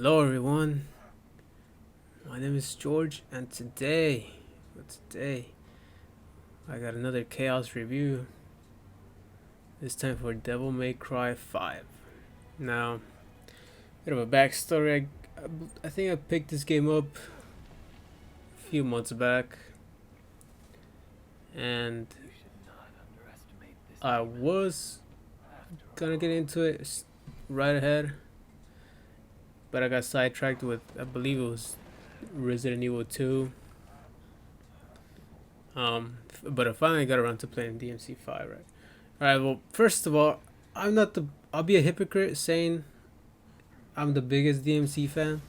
Hello everyone, my name is George and today I got another Chaos review, this time for Devil May Cry 5. Now, bit of a backstory, I think I picked this game up a few months back and I was gonna get into it right ahead, but I got sidetracked with, I believe it was Resident Evil 2. But I finally got around to playing DMC 5, right? Alright, well, first of all, I'll be a hypocrite saying I'm the biggest DMC fan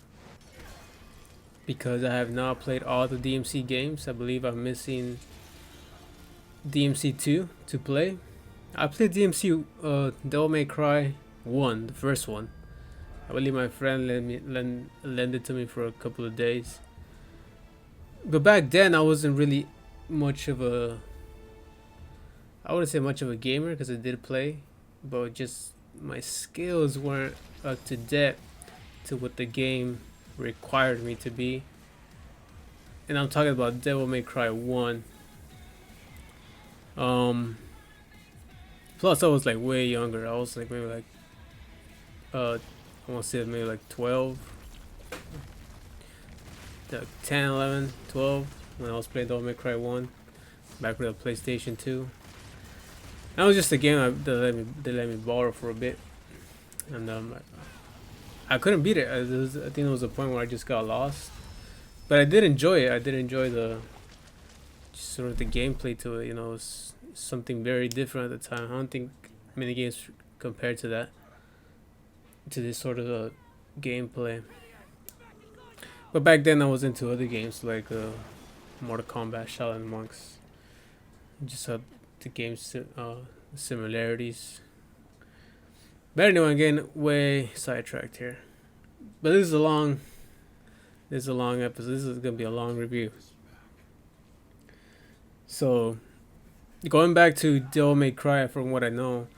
because I have not played all the DMC games. I believe I'm missing DMC 2 to play. I played DMC Devil May Cry 1, the first one. I believe my friend lend it to me for a couple of days. But back then I wasn't really much of a, I wouldn't say much of a gamer because I did play, but just my skills weren't up to depth to what the game required me to be. And I'm talking about Devil May Cry 1. Plus I was like way younger. I was like maybe like I want to say maybe like 12, like 10, 11, 12 when I was playing Devil May Cry 1 back with the PlayStation 2. That was just a game they let me borrow for a bit, and I couldn't beat it. I think there was a point where I just got lost, but I did enjoy it. I did enjoy the just sort of the gameplay to it. You know, it was something very different at the time. I don't think many games compared to that, to this sort of gameplay. But back then I was into other games like Mortal Kombat, Shaolin Monks. Just the game's similarities. But anyway, again, way sidetracked here. But this is a long episode. This is gonna be a long review. So, going back to Devil May Cry, from what I know,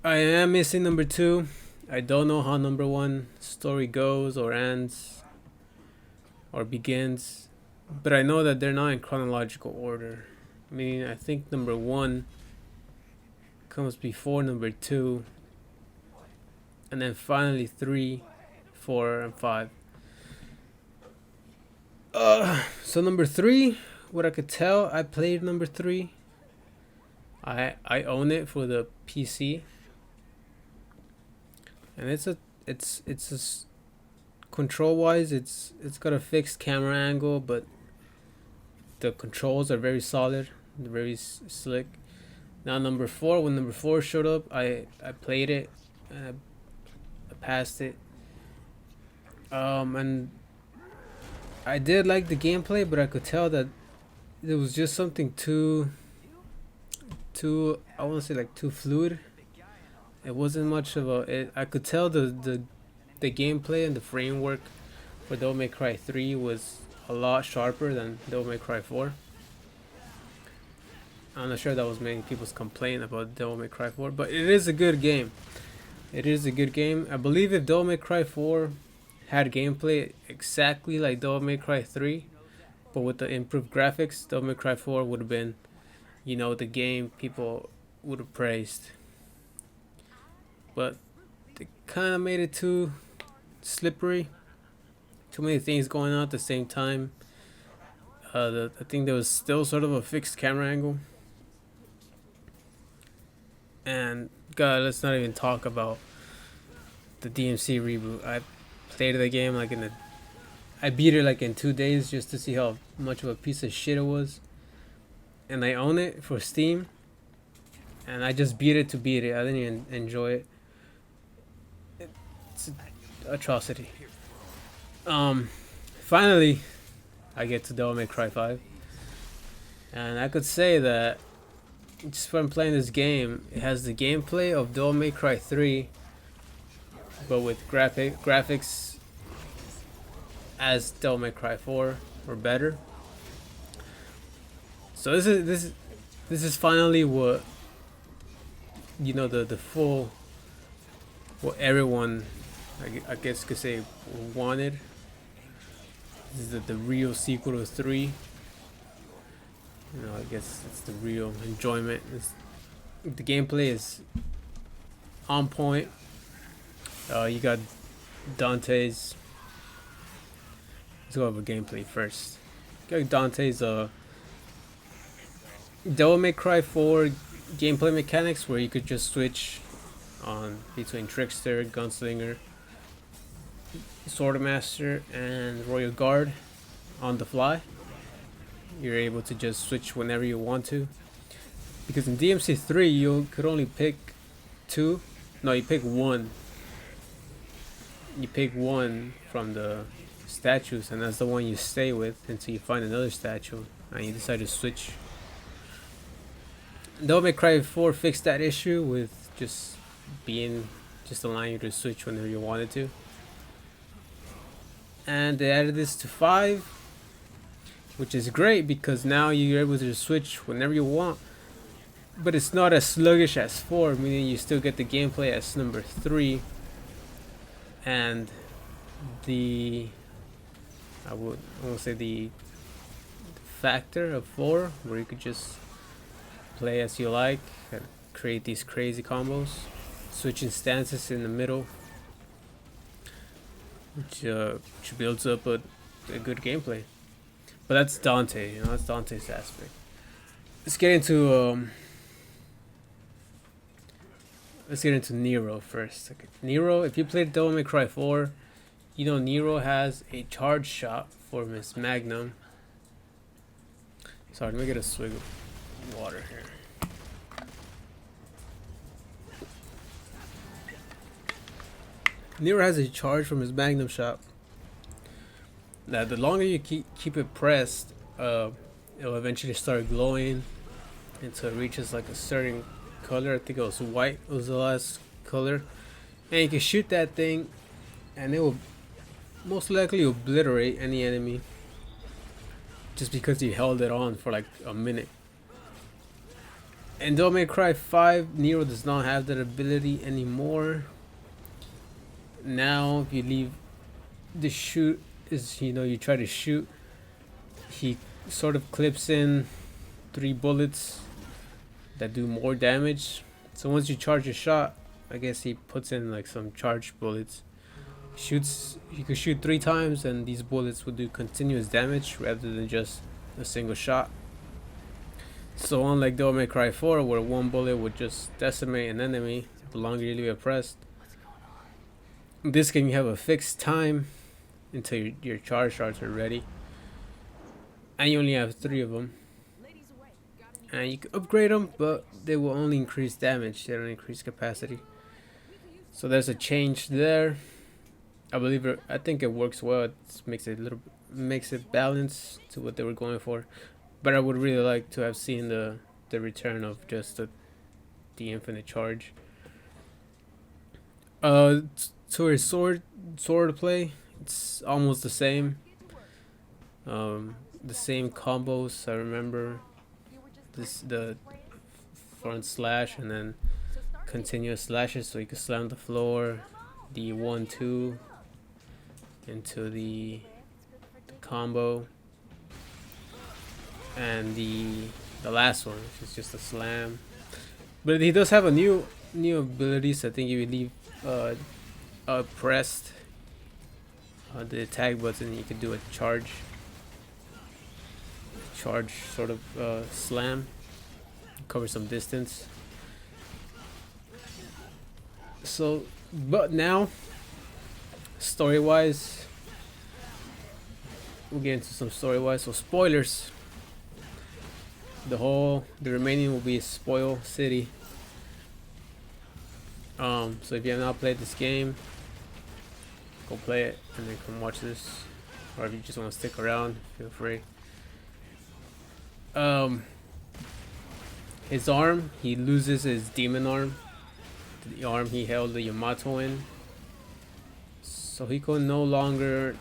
I am missing number 2. I don't know how number 1 story goes or ends or begins, but I know that they're not in chronological order. I mean, I think number 1 comes before number 2, and then finally 3, 4, and 5. So number 3, what I could tell, I played number 3. I own it for the PC, and it's control wise, it's got a fixed camera angle, but the controls are very solid, very slick. Now number 4, when number 4 showed up, I played it, and I passed it. And I did like the gameplay, but I could tell that it was just something too I want to say like too fluid. It wasn't much of a. I could tell the gameplay and the framework for Devil May Cry 3 was a lot sharper than Devil May Cry 4. I'm not sure that was many people's complaint about Devil May Cry 4, but it is a good game. It is a good game. I believe if Devil May Cry 4 had gameplay exactly like Devil May Cry 3, but with the improved graphics, Devil May Cry 4 would have been, you know, the game people would have praised. But they kind of made it too slippery. Too many things going on at the same time. I think there was still sort of a fixed camera angle. And God, let's not even talk about the DMC reboot. I played the game like I beat it like in 2 days just to see how much of a piece of shit it was. And I own it for Steam. And I just beat it to beat it. I didn't even enjoy it. It's an atrocity. Finally, I get to Devil May Cry 5. And I could say that just from playing this game, it has the gameplay of Devil May Cry 3, but with graphics as Devil May Cry 4 or better. So this is finally what, you know, the full, what everyone I guess you could say wanted. This is the real sequel to 3. You know, I guess it's the real enjoyment. The gameplay is on point. You got Dante's. Let's go over gameplay first. You got Dante's Devil May Cry 4 gameplay mechanics where you could just switch on between Trickster, Gunslinger, Swordmaster, and Royal Guard on the fly. You're able to just switch whenever you want to. Because in DMC3 you could only pick 2. No, you pick 1. You pick 1 from the statues, and that's the one you stay with until you find another statue and you decide to switch. Devil May Cry 4 fixed that issue with just allowing you to switch whenever you wanted to. And they added this to 5, which is great because now you're able to switch whenever you want. But it's not as sluggish as 4, meaning you still get the gameplay as number 3. And I won't say the factor of 4, where you could just play as you like and create these crazy combos, switching stances in the middle, which builds up a good gameplay. But that's Dante, that's Dante's aspect. Let's get into Nero first. Okay. Nero, if you played Devil May Cry 4, you know Nero has a charge shot for Miss Magnum. Sorry, let me get a swig of water here. Nero has a charge from his Magnum shot. Now, the longer you keep it pressed, it'll eventually start glowing until it reaches like a certain color. I think it was white was the last color, and you can shoot that thing, and it will most likely obliterate any enemy just because you held it on for like a minute. In Devil May Cry 5, Nero does not have that ability anymore. Now, if you leave the shoot, you try to shoot, he sort of clips in 3 bullets that do more damage. So once you charge a shot, I guess he puts in like some charged bullets. You could shoot 3 times, and these bullets would do continuous damage rather than just a single shot. So unlike Devil May Cry 4, where 1 bullet would just decimate an enemy the longer you leave it pressed, in this game you have a fixed time until your charge shots are ready, and you only have 3 of them. And you can upgrade them, but they will only increase damage, they don't increase capacity. So there's a change there. I think it works well. It makes it balanced to what they were going for. But I would really like to have seen the return of just the infinite charge. To his sword play, it's almost the same. The same combos. I remember the front slash and then continuous slashes, so you can slam the floor, the 1-2 into the combo, and the last one, which is just a slam. But he does have a new abilities. I think if you leave pressed the attack button, you can do a charge sort of slam, cover some distance. So, but now, story wise, we'll get into some story wise. So spoilers. The remaining will be Spoil City. So if you have not played this game, go play it and then come watch this. Or if you just want to stick around, feel free. His arm, he loses his demon arm, the arm he held the Yamato in, so he could no longer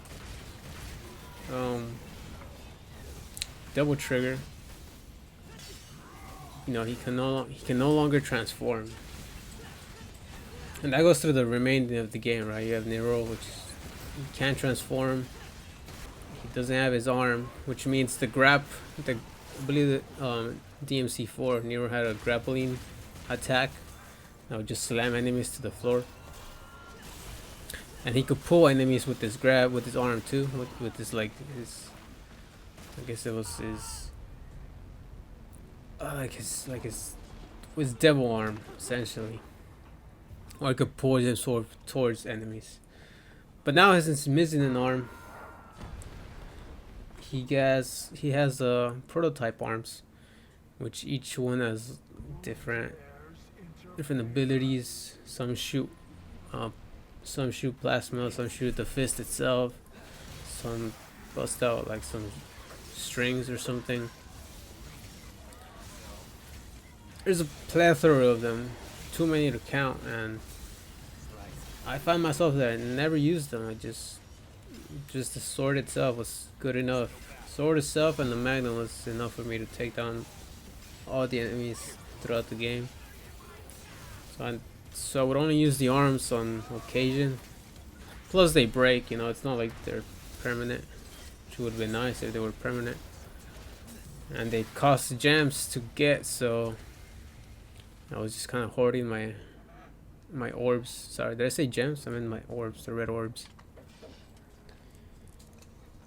double trigger. He can no longer transform. And that goes through the remainder of the game, right? You have Nero, which he can't transform. He doesn't have his arm, which means I believe that DMC4, Nero had a grappling attack that would just slam enemies to the floor. And he could pull enemies with his grab, with his arm too, with his like his, I guess it was his, his devil arm essentially, or he could pull him towards enemies. But now since he's missing an arm, he has prototype arms, which each one has different abilities. Some shoot plasma, some shoot the fist itself, some bust out like some strings or something. There's a plethora of them, too many to count, and I find myself that I never used them. I just the sword itself was good enough. Sword itself and the magnum was enough for me to take down all the enemies throughout the game. So I would only use the arms on occasion. Plus they break, you know, it's not like they're permanent, which would have been nice if they were permanent. And they cost gems to get, so I was just kind of hoarding my orbs. Sorry, did I say gems? I meant my orbs, the red orbs.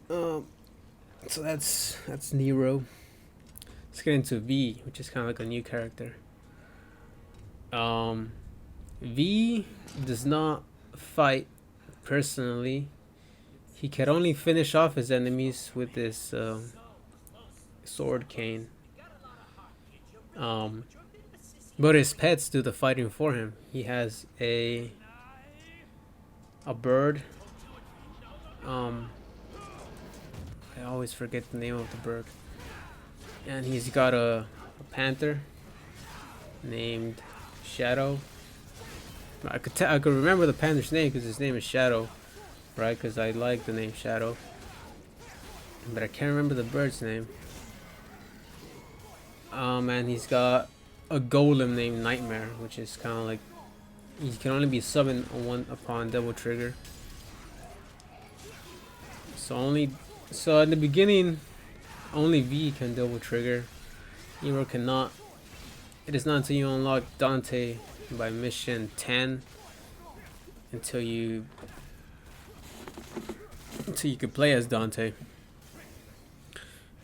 So that's Nero. Let's get into V, which is kind of like a new character. V does not fight personally. He can only finish off his enemies with this sword cane. But his pets do the fighting for him. He has a bird. I always forget the name of the bird. And he's got a panther named Shadow. I could remember the panther's name because his name is Shadow, right? Because I like the name Shadow. But I can't remember the bird's name. And he's got a golem named Nightmare, which is kind of like he can only be summoned upon double trigger. So in the beginning, only V can double trigger. Nero cannot. It is not until you unlock Dante by mission 10 until you can play as Dante,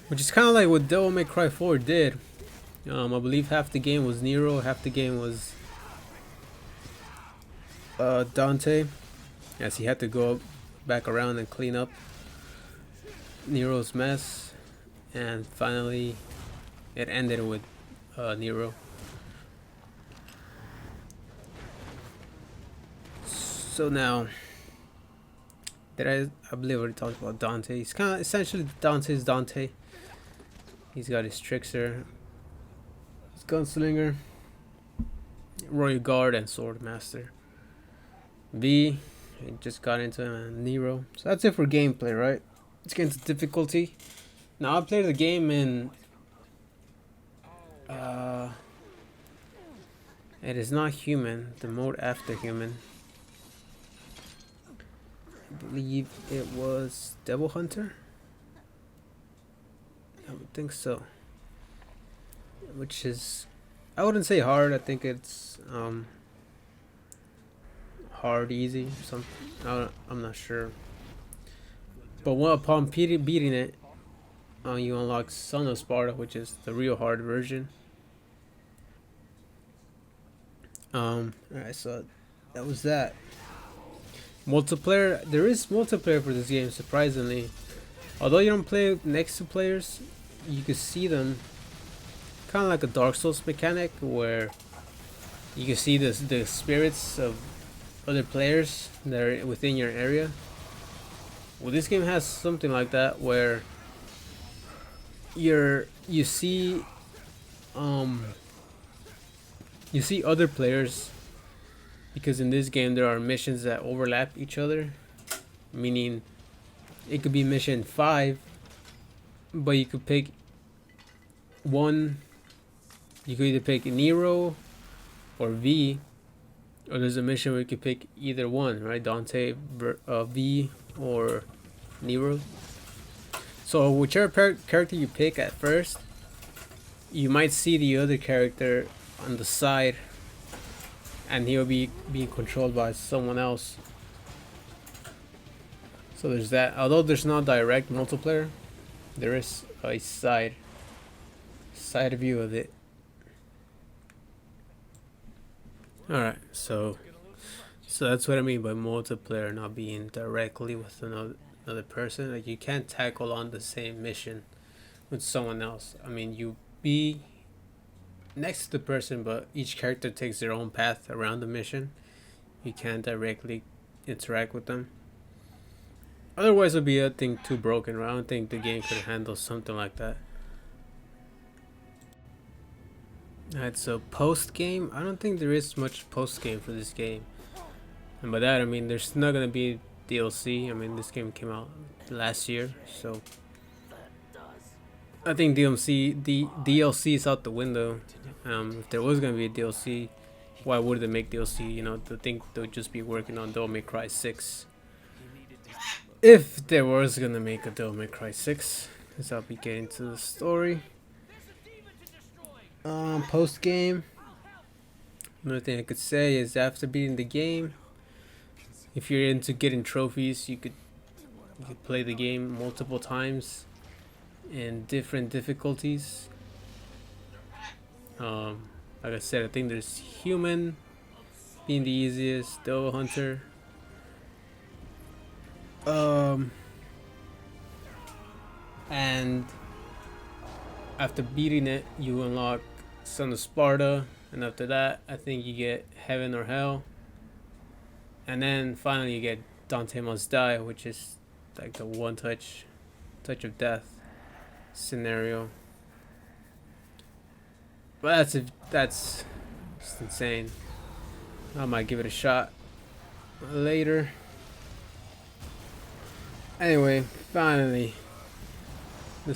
which is kind of like what Devil May Cry 4 did. I believe half the game was Nero, half the game was Dante, as he had to go back around and clean up Nero's mess, and finally it ended with Nero. So now, I believe I already talked about Dante. He's kind of essentially Dante's Dante. He's got his trickster, his gunslinger, royal guard, and sword master. V, I just got into him, and Nero. So that's it for gameplay, right? Let's get into difficulty. Now I played the game in it is not human, the mode after human. I believe it was Devil Hunter. I would think so. Which is, I wouldn't say hard. I think it's hard, easy, or something. I'm not sure. But upon beating it, you unlock Son of Sparta, which is the real hard version. Alright, so that was that. Multiplayer, there is multiplayer for this game, surprisingly. Although you don't play next to players, you can see them. Kind of like a Dark Souls mechanic, where you can see the spirits of other players that are within your area. Well, this game has something like that, where you see other players, because in this game there are missions that overlap each other, meaning it could be mission 5, but you could pick one. You could either pick Nero or V, Or there's a mission where you can pick either one, right? Dante, V, or Nero. So whichever character you pick at first, you might see the other character on the side, and he'll be being controlled by someone else. So there's that. Although there's not direct multiplayer, there is a side view of it. Alright, so that's what I mean by multiplayer, not being directly with another person. Like, you can't tackle on the same mission with someone else. I mean, you be next to the person, but each character takes their own path around the mission. You can't directly interact with them. Otherwise, it would be a thing too broken. Right? I don't think the game could handle something like that. Alright, so post game, I don't think there is much post game for this game. And by that I mean there's not gonna be DLC. I mean, this game came out last year, so I think DLC is out the window. If there was gonna be a DLC, why would they make DLC? You know, I think they'll just be working on Devil May Cry 6. If there was gonna make a Devil May Cry 6, because I'll be getting to the story. Post game, another thing I could say is after beating the game, if you're into getting trophies, you could play the game multiple times in different difficulties. Like I said, I think there's human being the easiest, Devil Hunter. And after beating it, you unlock Son of Sparta, and after that, I think you get Heaven or Hell, and then finally you get Dante Must Die, which is like the one touch of death scenario. But that's just insane. I might give it a shot later. Anyway, finally, I'm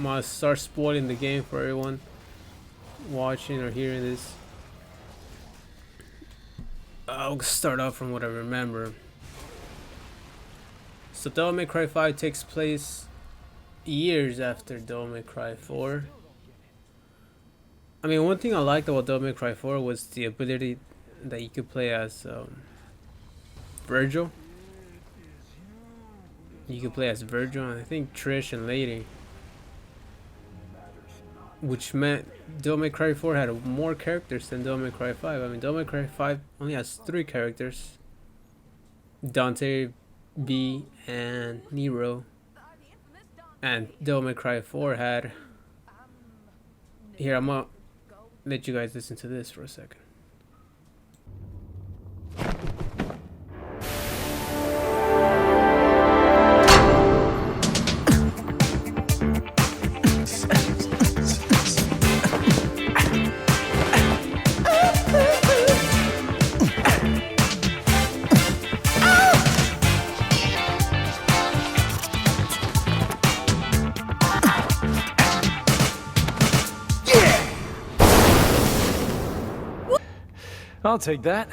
gonna start spoiling the game for everyone watching or hearing this. I'll start off from what I remember. So Devil May Cry 5 takes place years after Devil May Cry 4. I mean, one thing I liked about Devil May Cry 4 was the ability that you could play as Virgil. You could play as Virgil, and I think Trish and Lady. Which meant Devil May Cry 4 had more characters than Devil May Cry 5. I mean, Devil May Cry 5 only has 3 characters. Dante, V, and Nero. And Devil May Cry 4 had... Here, I'm gonna let you guys listen to this for a second. I'll take that.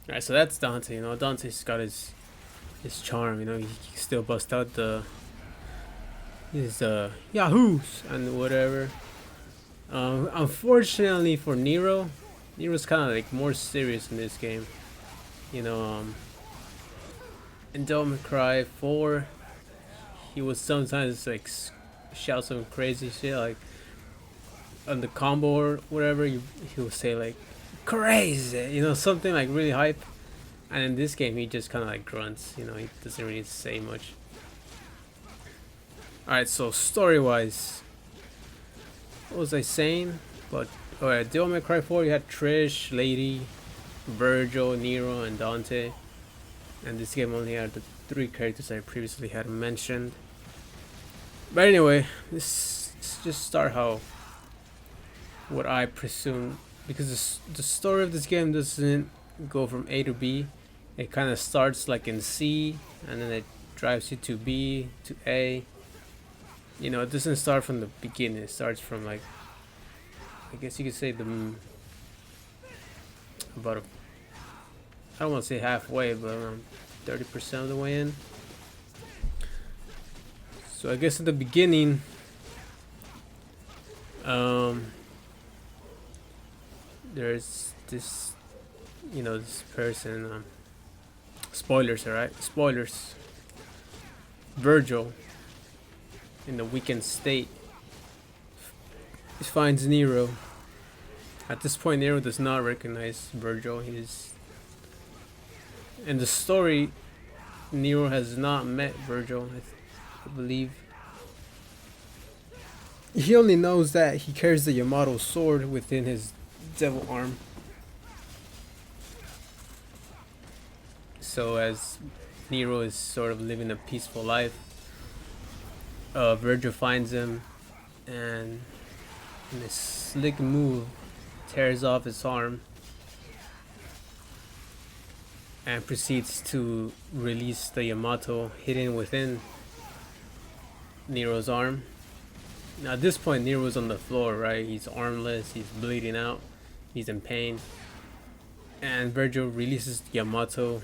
Alright, so that's Dante. You know, Dante's got his charm. You know, he can still bust out his yahoos and whatever. Unfortunately for Nero's kind of like more serious in this game. You know, in Devil May Cry 4, he would sometimes like shout some crazy shit like on the combo or whatever. He would say like crazy, you know, something like really hype. And in this game, he just kind of like grunts. You know, he doesn't really say much. Alright, so story-wise, what was I saying? But alright, Devil May Cry 4, you had Trish, Lady, Virgil, Nero, and Dante. And this game only had the 3 characters I previously had mentioned. But anyway, let's just start what I presume, because the story of this game doesn't go from A to B. It kind of starts like in C, and then it drives you to B to A. You know, it doesn't start from the beginning. It starts from like, I guess you could say about a, I don't want to say halfway, but around 30% of the way in. So I guess at the beginning, there's this, this person. Spoilers, alright? Spoilers. Virgil, in the weakened state, finds Nero. At this point, Nero does not recognize Virgil. He's in the story. Nero has not met Virgil, I believe. He only knows that he carries the Yamato sword within his devil arm. So as Nero is sort of living a peaceful life, Virgil finds him and in a slick move tears off his arm and proceeds to release the Yamato hidden within Nero's arm. Now at this point Nero's on the floor, right? He's armless, he's bleeding out, he's in pain, and Virgil releases Yamato.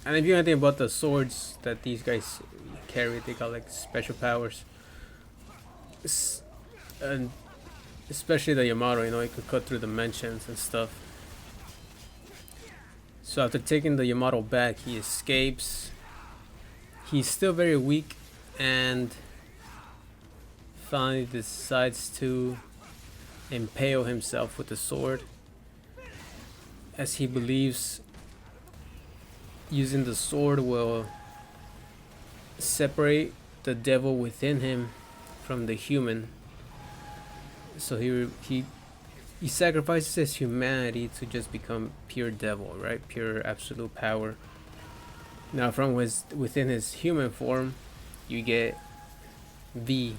And if you know anything about the swords that these guys carry, they got like special powers. And especially the Yamato, it could cut through dimensions and stuff. So after taking the Yamato back, he escapes. He's still very weak and finally decides to impale himself with the sword, as he believes using the sword will separate the devil within him from the human. So he sacrifices his humanity to just become pure devil, right? Pure absolute power. Now from within his human form, you get V.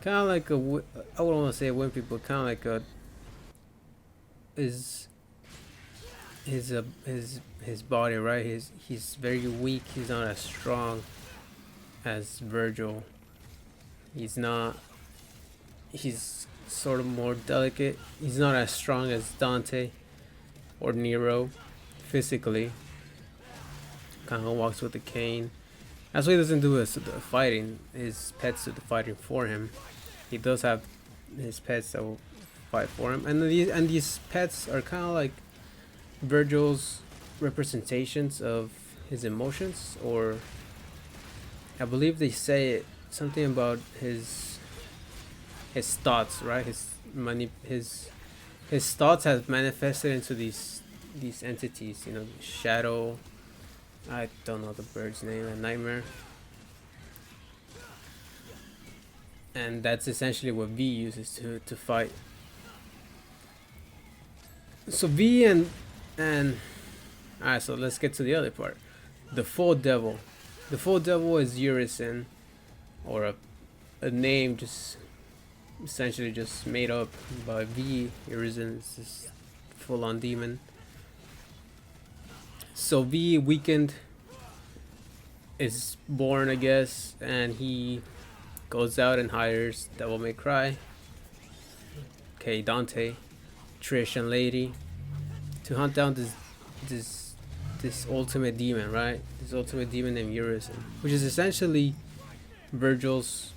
Kind of like I wouldn't want to say a wimpy, but kind of like a his body, right? He's very weak. He's not as strong as Virgil. He's sort of more delicate. He's not as strong as Dante or Nero physically. Kind of walks with a cane. That's why he doesn't do the fighting. His pets do the fighting for him. He does have his pets that will fight for him, and these pets are kind of like Virgil's representations of his emotions, or I believe they say it, something about his thoughts, right? His thoughts have manifested into these entities, Shadow, I don't know the bird's name, a Nightmare. And that's essentially what V uses to fight. So V and alright, so let's get to the other part. The Full Devil. The Full Devil is Urizen, or a name just essentially just made up by V. Urizen is this full-on demon. So V, weakened, is born, I guess, and he goes out and hires Devil May Cry, okay, Dante, Trish, and Lady to hunt down this ultimate demon, right? This ultimate demon named Urizen, which is essentially Virgil's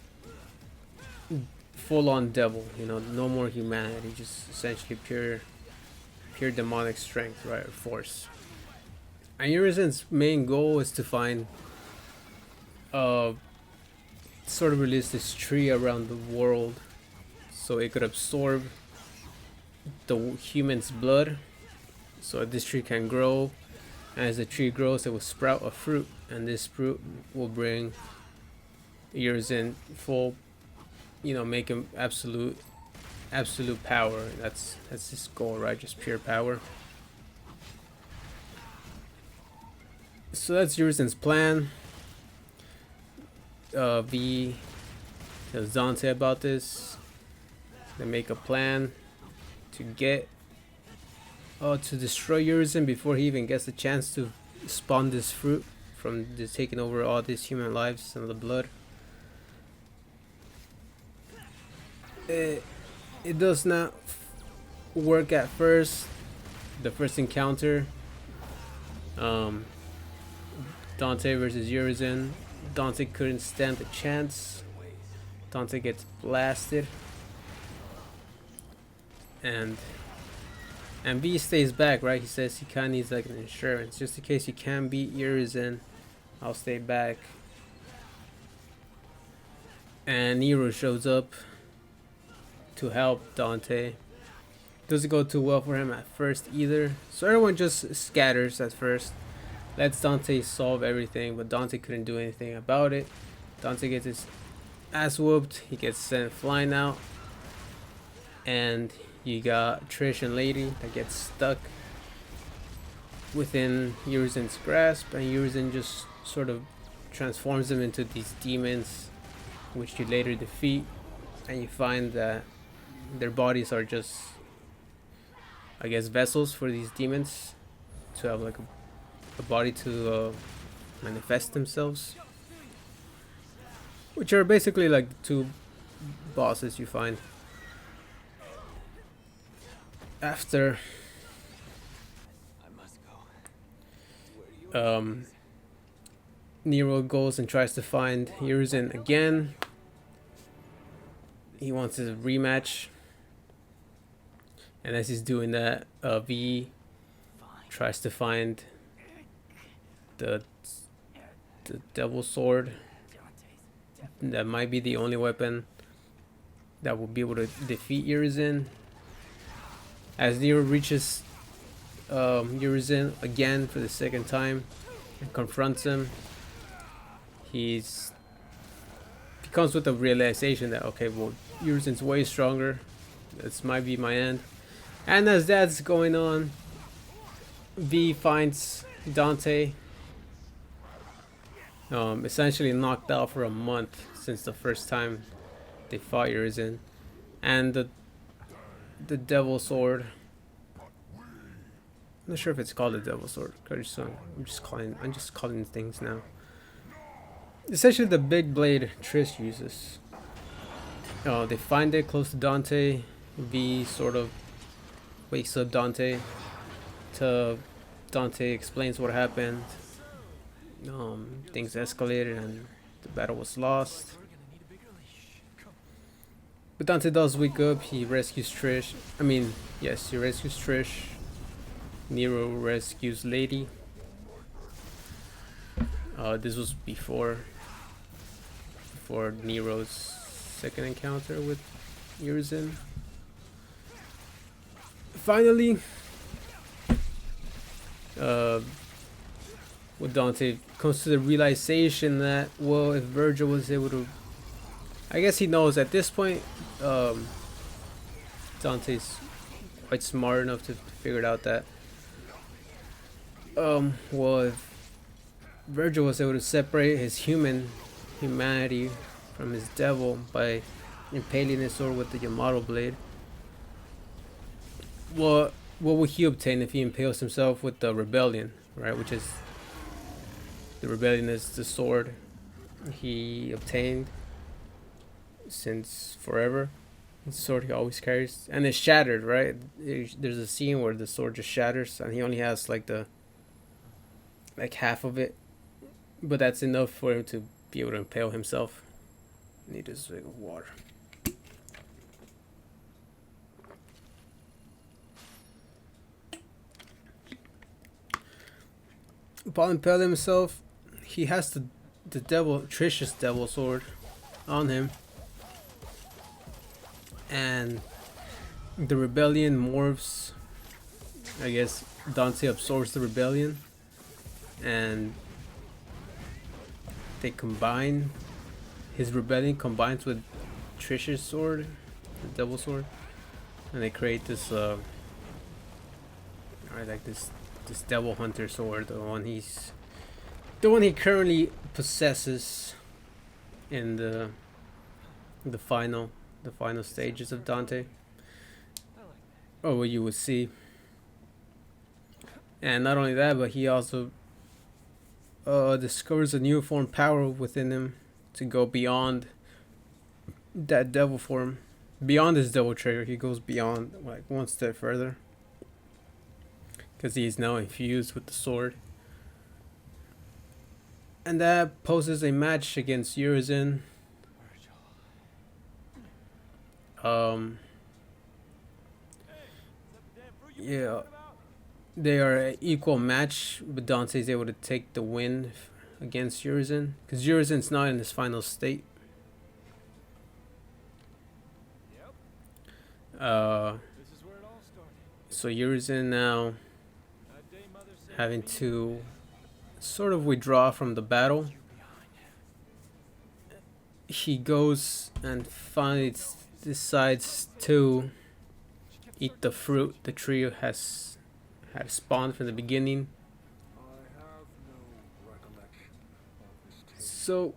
full-on devil. No more humanity, just essentially pure demonic strength, right, or force. And Urizen's main goal is to find sort of release this tree around the world so it could absorb the human's blood, so this tree can grow. As the tree grows, it will sprout a fruit, and this fruit will bring Urizen full, make him absolute power. That's his goal, right? Just pure power. So that's Urizen's plan. V tells Dante about this. They make a plan to to destroy Urizen before he even gets a chance to spawn this fruit from taking over all these human lives and the blood. It does not work at first. the first encounter, um, Dante versus Urizen. Dante couldn't stand the chance. Dante gets blasted, and V stays back, right? He says he kind of needs like an insurance, just in case you can beat Urizen. I'll stay back. And Nero shows up to help Dante. Doesn't go too well for him at first either, so everyone just scatters at first. Lets Dante solve everything, but Dante couldn't do anything about it. Dante gets his ass whooped. He gets sent flying out, and you got Trish and Lady that gets stuck within Urizen's grasp, and Urizen just sort of transforms them into these demons, which you later defeat, and you find that their bodies are just, I guess, vessels for these demons to have like a body to manifest themselves, which are basically like the two bosses you find. After Nero goes and tries to find Urizen again. He wants his rematch, and as he's doing that, V tries to find the Devil Sword. That might be the only weapon that will be able to defeat Urizen. As Nero reaches Urizen again for the second time and confronts him, he comes with the realization that, okay, well, Urizen's way stronger. This might be my end. And as that's going on, V finds Dante essentially knocked out for a month since the first time they fought Urizen, and the Devil Sword. I'm not sure if it's called the Devil Sword. I'm just calling things now. Essentially, the big blade Trish uses. They find it close to Dante. V sort of wakes up Dante. Dante explains what happened. Things escalated and the battle was lost. But Dante does wake up. He rescues Trish. He rescues Trish. Nero rescues Lady. This was before Nero's second encounter with Urizen. Finally, Dante comes to the realization that, well, if Virgil was able to, I guess he knows at this point, Dante's quite smart enough to figure it out that, well, if Virgil was able to separate his humanity from his devil by impaling his sword with the Yamato blade, what would he obtain if he impales himself with the rebellion, right? Which is, the rebellion is the sword he obtained since forever. It's the sword he always carries, and it's shattered, right? There's a scene where the sword just shatters, and he only has like half of it, but that's enough for him to be able to impale himself. Need a swig of water. Upon impaling himself, he has Trish's devil sword on him, and the rebellion morphs. I guess Dante absorbs the rebellion, and they combine. His rebellion combines with Trish's sword, the devil sword, and they create this this devil hunter sword, the one he currently possesses in the final stages of Dante, or what you would see. And not only that, but he also discovers a newfound power within him to go beyond that devil form, beyond his devil trigger. He goes beyond, like, one step further. because he is now infused with the sword. And that poses a match against Urizen. Yeah, they are an equal match, but Dante is able to take the win against Urizen because Urizen's not in his final state. So Urizen now having to sort of withdraw from the battle. He goes and finally decides to eat the fruit the tree had spawned from the beginning. So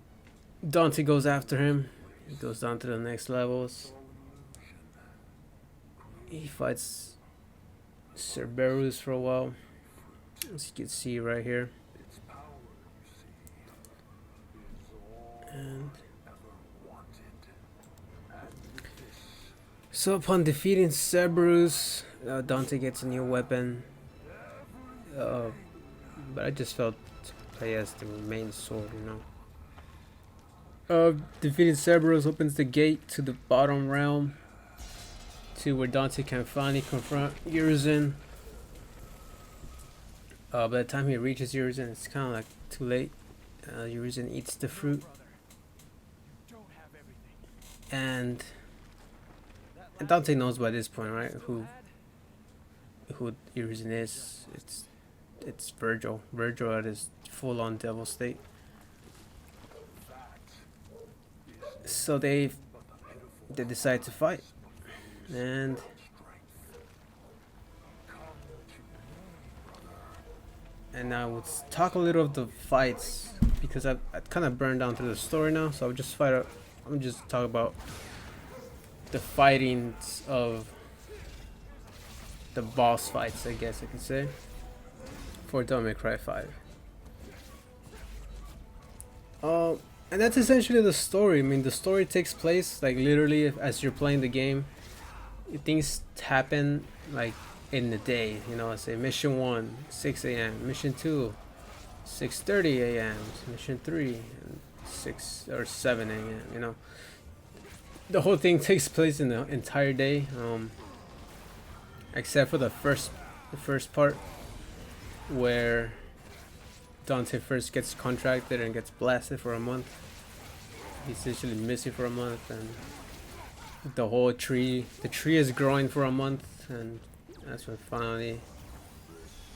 Dante goes after him. He goes down to the next levels. He fights Cerberus for a while, as you can see right here. And so upon defeating Cerberus, Dante gets a new weapon. But I just felt to play as the main sword, you know. Defeating Cerberus opens the gate to the bottom realm, to where Dante can finally confront Urizen. By the time he reaches Urizen, it's kind of like too late. Urizen eats the fruit, and Dante knows by this point, right, who Urizen is. It's Virgil. Virgil at his full-on devil state. So they decide to fight, and now let's talk a little of the fights, because I kind of burned down through the story now. So I'm just talk about the fightings of the boss fights, I guess I could say, for Devil May Cry 5. And that's essentially the story. I mean, the story takes place like literally as you're playing the game. Things happen like in the day, you know. I say mission 1, 6 a.m. Mission 2, 6:30 a.m. Mission 3, 6 or 7 a.m. You know, the whole thing takes place in the entire day, except for the first part where Dante first gets contracted and gets blasted for a month. He's essentially missing for a month, and the tree is growing for a month, and that's when finally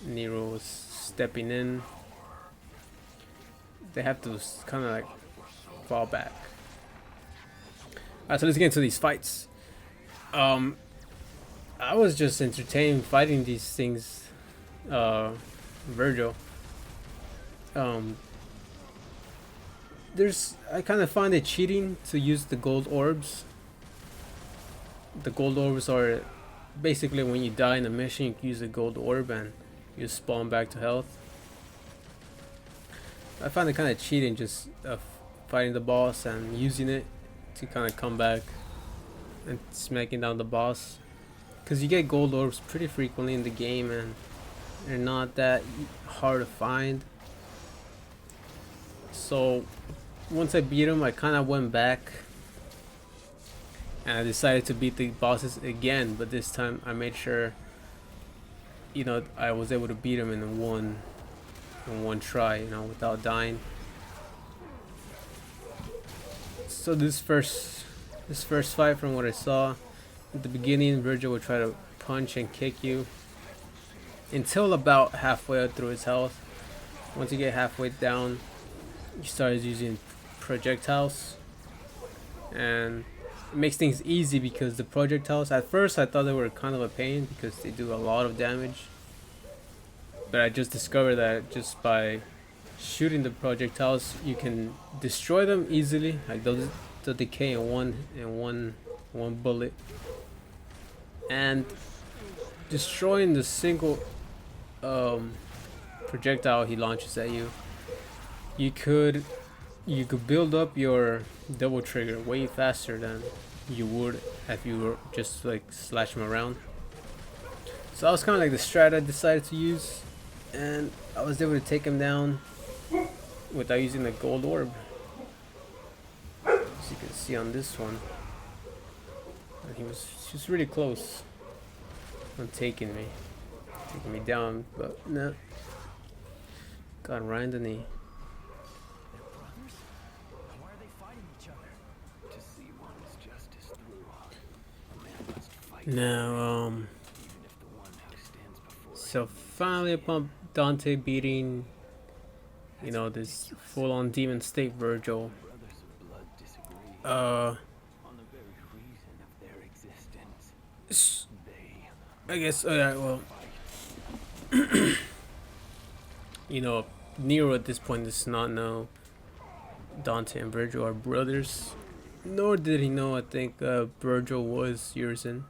Nero was stepping in. They have to kind of like fall back. Alright, so let's get into these fights. I was just entertained fighting these things, Virgil. I kind of find it cheating to use the gold orbs. The gold orbs are basically when you die in a mission, you can use a gold orb and you spawn back to health. I find it kind of cheating, just fighting the boss and using it to kind of come back and smacking down the boss, because you get gold orbs pretty frequently in the game and they're not that hard to find. So once I beat him, I kind of went back and I decided to beat the bosses again, but this time I made sure, you know, I was able to beat him in one try, you know, without dying. So this first fight, from what I saw at the beginning, Virgil would try to punch and kick you until about halfway through his health. Once you get halfway down, you start using projectiles, and it makes things easy because the projectiles, at first I thought they were kind of a pain because they do a lot of damage, but I just discovered that just by shooting the projectiles you can destroy them easily. Like they'll decay in one bullet, and destroying the single projectile he launches at you, you could build up your double trigger way faster than you would if you were just like slash him around. So that was kind of like the strat I decided to use, and I was able to take him down without using the gold orb. As you can see on this one, and he was just really close on taking me down, but no, got right in the knee. Now, so finally upon Dante beating, you know, this full-on demon state Virgil, I guess, well, you know, Nero at this point does not know Dante and Virgil are brothers, nor did he know, I think, Virgil was Urizen.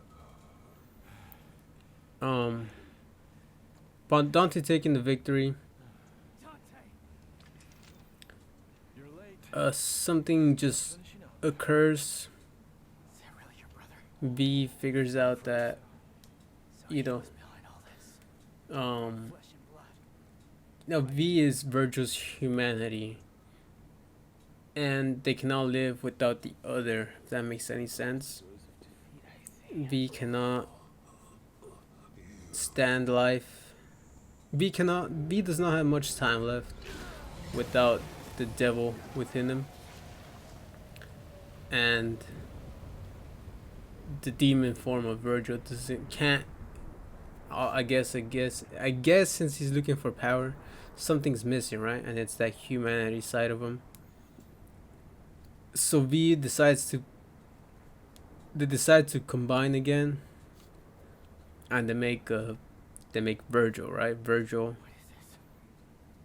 But Dante taking the victory. Something just occurs. V figures out that, you know, now V is Virgil's humanity, and they cannot live without the other, if that makes any sense. V cannot stand life. V does not have much time left without the devil within him, and the demon form of Virgil can't. I guess since he's looking for power, something's missing, right? And it's that humanity side of him. So V decides to. They decide to combine again, and they make Virgil, right? Virgil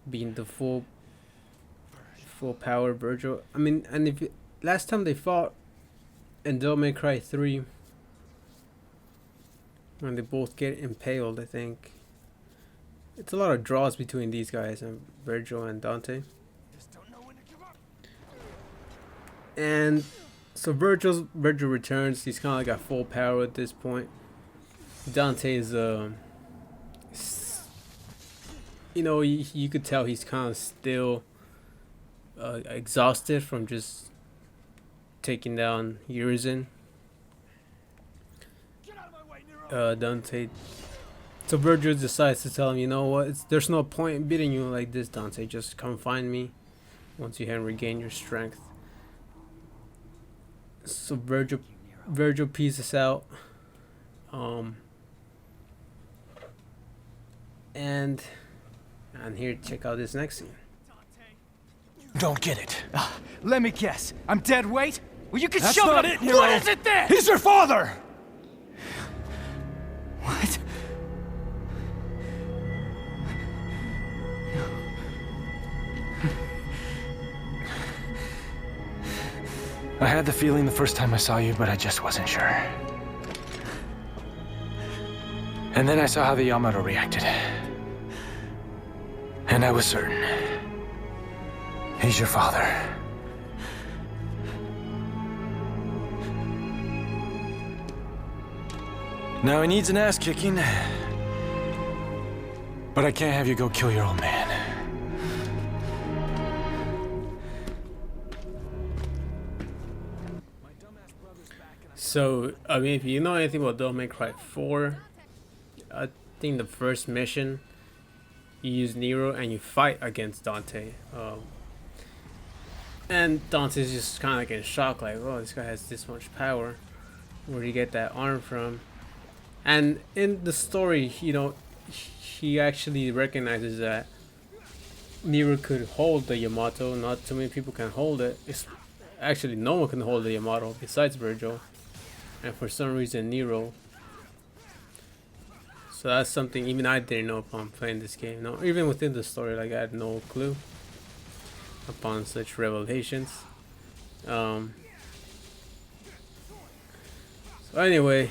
being the full power Virgil. I mean, and if last time they fought in Devil May Cry 3, when they both get impaled, I think it's a lot of draws between these guys and Virgil and Dante. And so Virgil returns. He's kind of like at full power at this point. Dante is you know, you could tell he's kind of still exhausted from just taking down Urizen. Dante. So Virgil decides to tell him, you know what? There's no point in beating you like this, Dante. Just come find me once you have regained your strength. So Virgil pieces out. And here, check out this next scene. Don't get it. Let me guess. I'm dead weight? Well, you can That's shove not it it, up. Nero. What is it then? He's your father! What? I had the feeling the first time I saw you, but I just wasn't sure. And then I saw how the Yamato reacted. And I was certain. He's your father. Now he needs an ass kicking. But I can't have you go kill your old man. So, I mean, if you know anything about Devil May Cry 4, I think the first mission, you use Nero and you fight against Dante. And Dante's just kind of like in shock, like, oh, this guy has this much power. Where do you get that arm from? And in the story, you know, he actually recognizes that Nero could hold the Yamato. Not too many people can hold it. It's actually no one can hold the Yamato besides Virgil. And for some reason, Nero. So that's something even I didn't know upon playing this game. No, even within the story, like I had no clue upon such revelations. So anyway,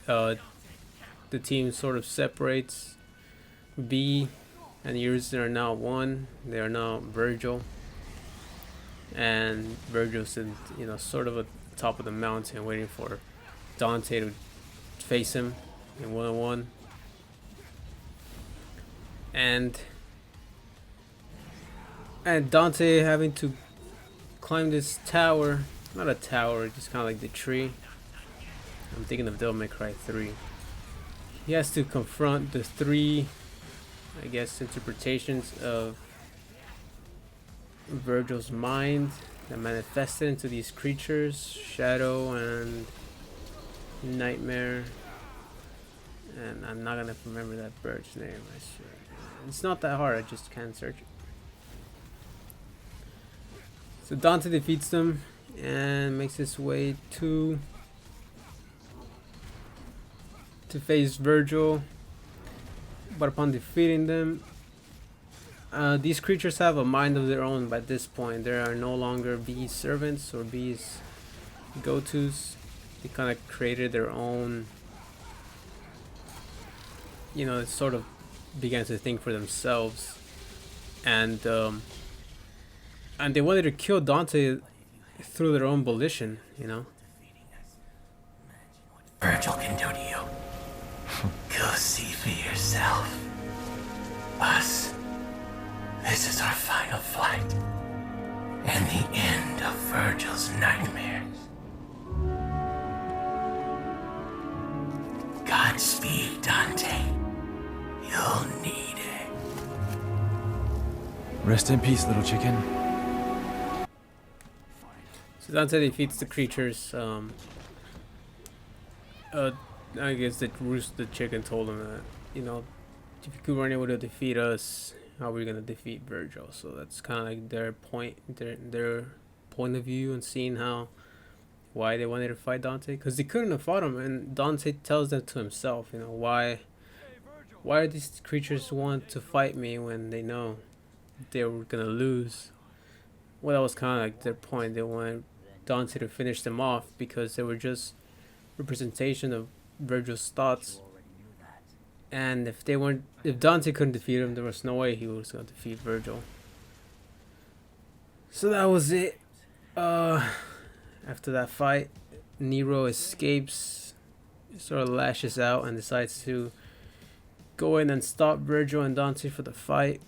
the team sort of separates. V and Urizen are now one. They are now Virgil, and Virgil's in, you know, sort of at the top of the mountain, waiting for Dante to face him in 1-on-1. and Dante having to climb this tower. Not a tower, just kind of like the tree. I'm thinking of Devil May Cry 3. He has to confront the three, I guess, interpretations of Virgil's mind that manifested into these creatures, Shadow and Nightmare. And I'm not gonna remember that bird's name. I swear. It's not that hard, I just can't search it. So Dante defeats them and makes his way to face Virgil. But upon defeating them, these creatures have a mind of their own by this point. There are no longer V's servants or V's go-tos. They kind of created their own, you know, sort of began to think for themselves. And they wanted to kill Dante through their own volition, you know. Virgil can do to you. Go see for yourself. Us. This is our final fight. And the end of Virgil's nightmares. Godspeed, Dante. You'll need it. Rest in peace, little chicken. So Dante defeats the creatures. I guess that Roost the chicken told him that, you know, if you weren't able to defeat us, how are we gonna defeat Virgil? So that's kind of like their point of view and seeing why they wanted to fight Dante, because they couldn't have fought him. And Dante tells them to himself, you know, why do these creatures want to fight me when they know they were gonna lose? Well, that was kind of like their point. They wanted Dante to finish them off because they were just representation of Virgil's thoughts. And if Dante couldn't defeat him, there was no way he was going to defeat Virgil. So that was it. After that fight, Nero escapes, sort of lashes out, and decides to go in and stop Virgil and Dante for the fight.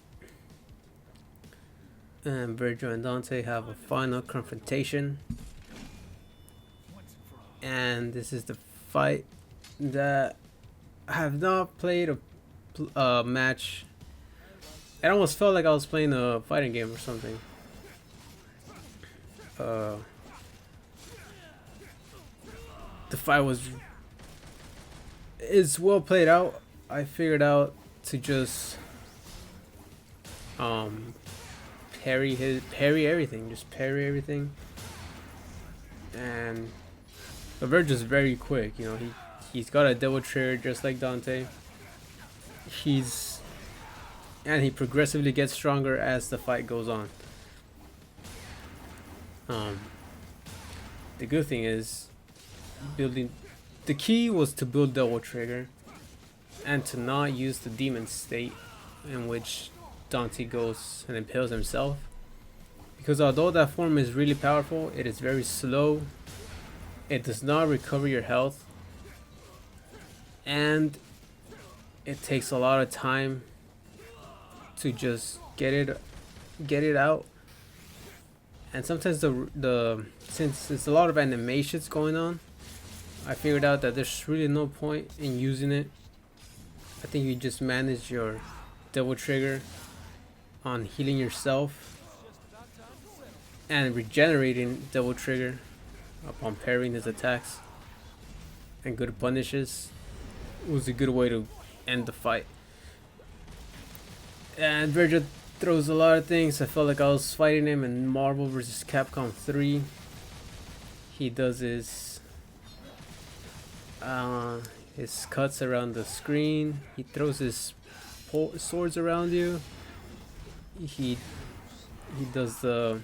And Virgil and Dante have a final confrontation. And this is the fight that I have not played a match. It almost felt like I was playing a fighting game or something. The fight is well played out. I figured out to just parry everything, and the Virgil's very quick. You know, he's got a double trigger just like Dante. He progressively gets stronger as the fight goes on. The good thing is the key was to build double trigger and to not use the demon state in which Dante goes and impales himself, because although that form is really powerful, it is very slow. It does not recover your health, and it takes a lot of time to just get it out. And sometimes since there's a lot of animations going on, I figured out that there's really no point in using it. I think you just manage your double trigger on healing yourself and regenerating double trigger upon parrying his attacks and good punishes was a good way to end the fight. And Virgil throws a lot of things. I felt like I was fighting him in Marvel vs. Capcom 3. He does his cuts around the screen. He throws his swords around you. He does the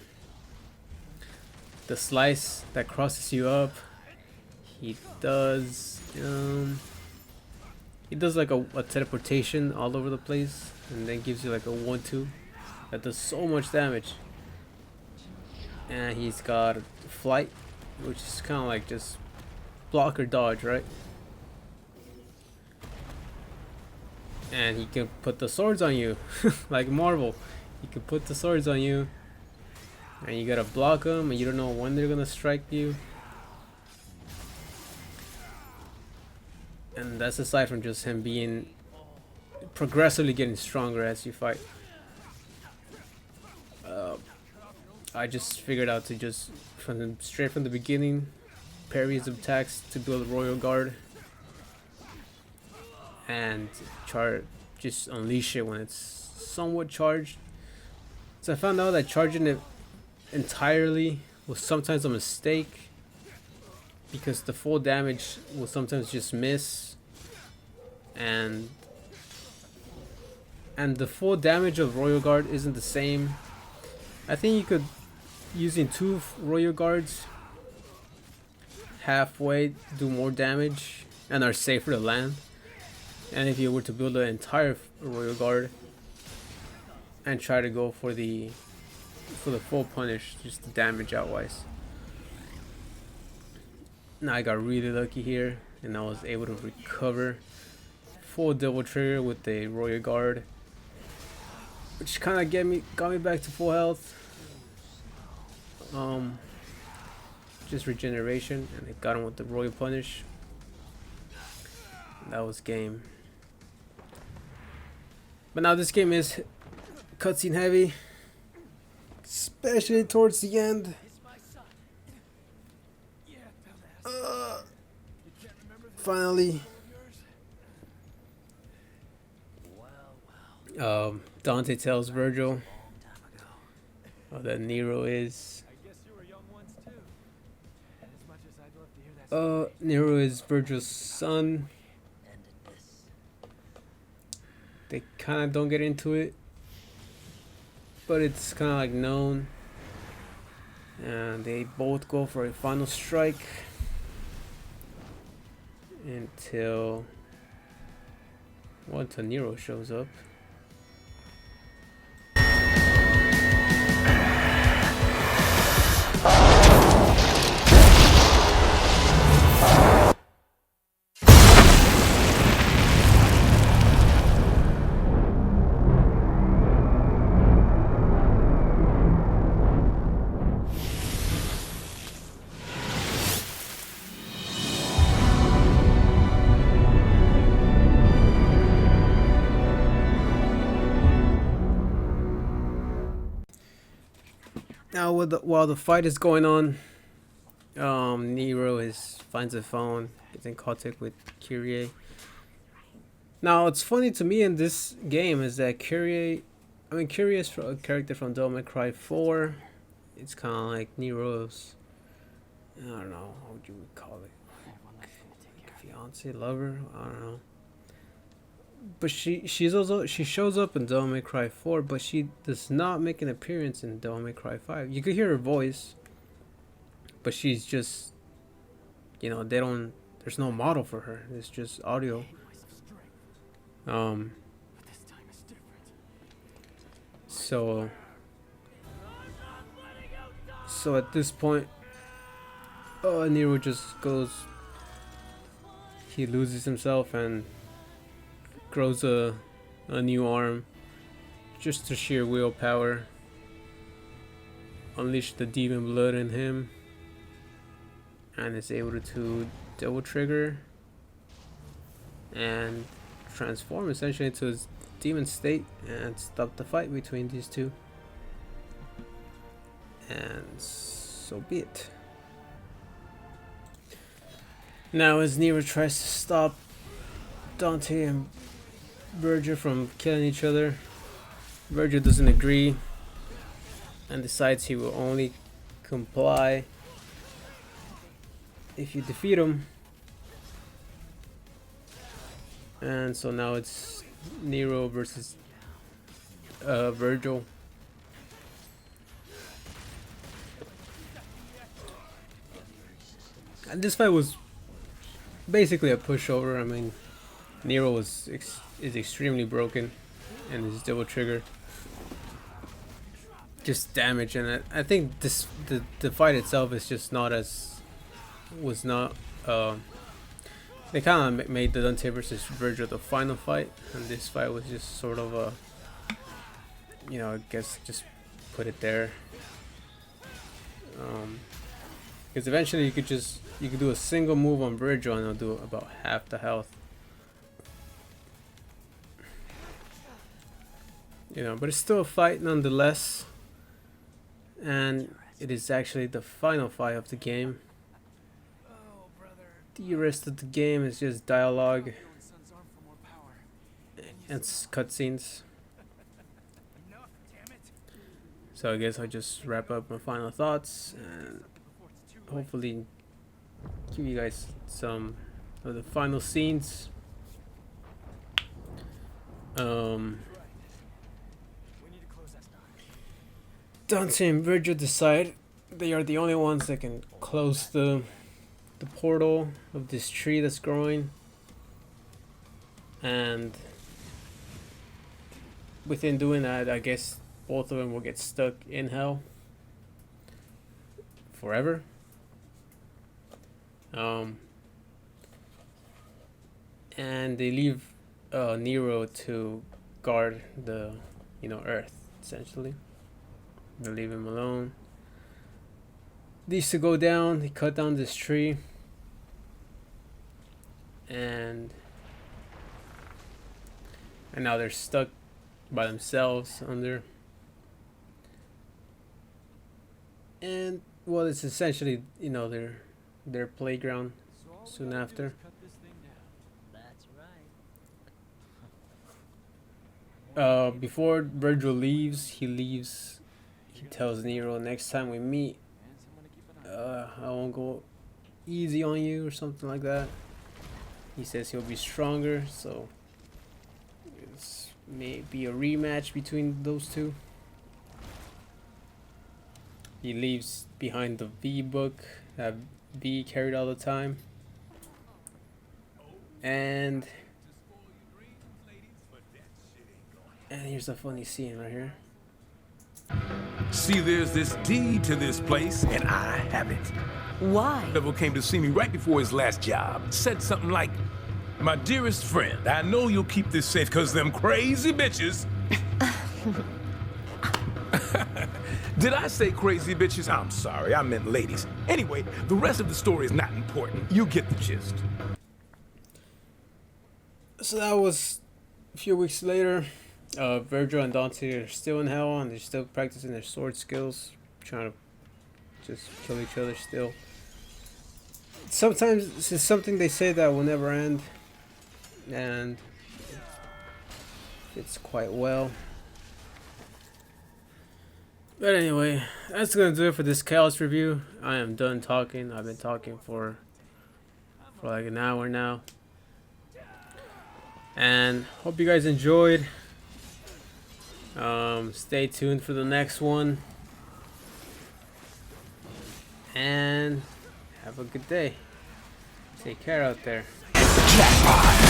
slice that crosses you up. He does like a teleportation all over the place, and then gives you like a 1-2 that does so much damage. And he's got flight, which is kind of like just block or dodge, right? and he can put the swords on you, like Marvel. He can put the swords on you, and you gotta block them, and you don't know when they're gonna strike you. And that's aside from just him being progressively getting stronger as you fight. I just figured out to just straight from the beginning parry his attacks to build Royal Guard and just unleash it when it's somewhat charged. So I found out that charging it entirely was sometimes a mistake because the full damage will sometimes just miss, and the full damage of Royal Guard isn't the same. I think you could, using 2 Royal Guards halfway, do more damage and are safer to land. And if you were to build an entire Royal Guard and try to go for the full punish, just the damage outwise. Now I got really lucky here and I was able to recover full double trigger with the Royal Guard, which kind of got me back to full health. Just regeneration, and I got him with the Royal Punish. That was game. But now this game is cutscene heavy, especially towards the end. Finally, Dante tells Virgil that Nero is Nero is Virgil's son. They kind of don't get into it, but it's kind of like known, and they both go for a final strike until Nero shows up. Now, while the fight is going on, Nero finds a phone, gets in contact with Kyrie. Now, what's funny to me in this game is that Kyrie is a character from Devil May Cry 4. It's kind of like Nero's, I don't know, how would you call it? Fiance, lover? I don't know. But she shows up in Devil May Cry 4, but she does not make an appearance in Devil May Cry 5. You could hear her voice, but she's just, there's no model for her. It's just audio. So at this point, Nero just he loses himself and grows a new arm just to sheer willpower, unleash the demon blood in him, and is able to double trigger and transform essentially into his demon state and stop the fight between these two. And so be it. Now, as Nero tries to stop Dante and Virgil from killing each other, Virgil doesn't agree and decides he will only comply if you defeat him. And so now it's Nero versus Virgil. And this fight was basically a pushover. I mean, Nero is extremely broken, and his double trigger just damage. And I think the fight itself is just not They kind of made the Dante versus Virgil the final fight, and this fight was just sort of a, you know, I guess just put it there. Because eventually you could do a single move on Virgil and it'll do about half the health. You know, but it's still a fight nonetheless, and it is actually the final fight of the game. The rest of the game is just dialogue and cutscenes. So I guess I'll just wrap up my final thoughts and hopefully give you guys some of the final scenes. Dante and Virgil decide they are the only ones that can close the portal of this tree that's growing, and within doing that, I guess both of them will get stuck in hell forever. And they leave Nero to guard the, you know, Earth essentially. They leave him alone. Needs to go down. He cut down this tree, and now they're stuck by themselves under. And well, it's essentially, you know, their playground soon after. Before Virgil leaves, he tells Nero, next time we meet, I won't go easy on you or something like that. He says he'll be stronger, so it's maybe a rematch between those two. He leaves behind the V book that V carried all the time. And here's a funny scene right here. See, there's this deed to this place, and I have it. Why? Devil came to see me right before his last job. Said something like, "My dearest friend, I know you'll keep this safe because them crazy bitches." Did I say crazy bitches? I'm sorry, I meant ladies. Anyway, the rest of the story is not important. You get the gist. So that was a few weeks later. Virgil and Dante are still in hell, and they're still practicing their sword skills, trying to just kill each other still. Sometimes this is something they say that will never end, and it's quite well. But anyway, that's gonna do it for this Chaos review. I am done talking. I've been talking for like an hour now, and hope you guys enjoyed. Stay tuned for the next one, and have a good day. Take care out there. Jackpot!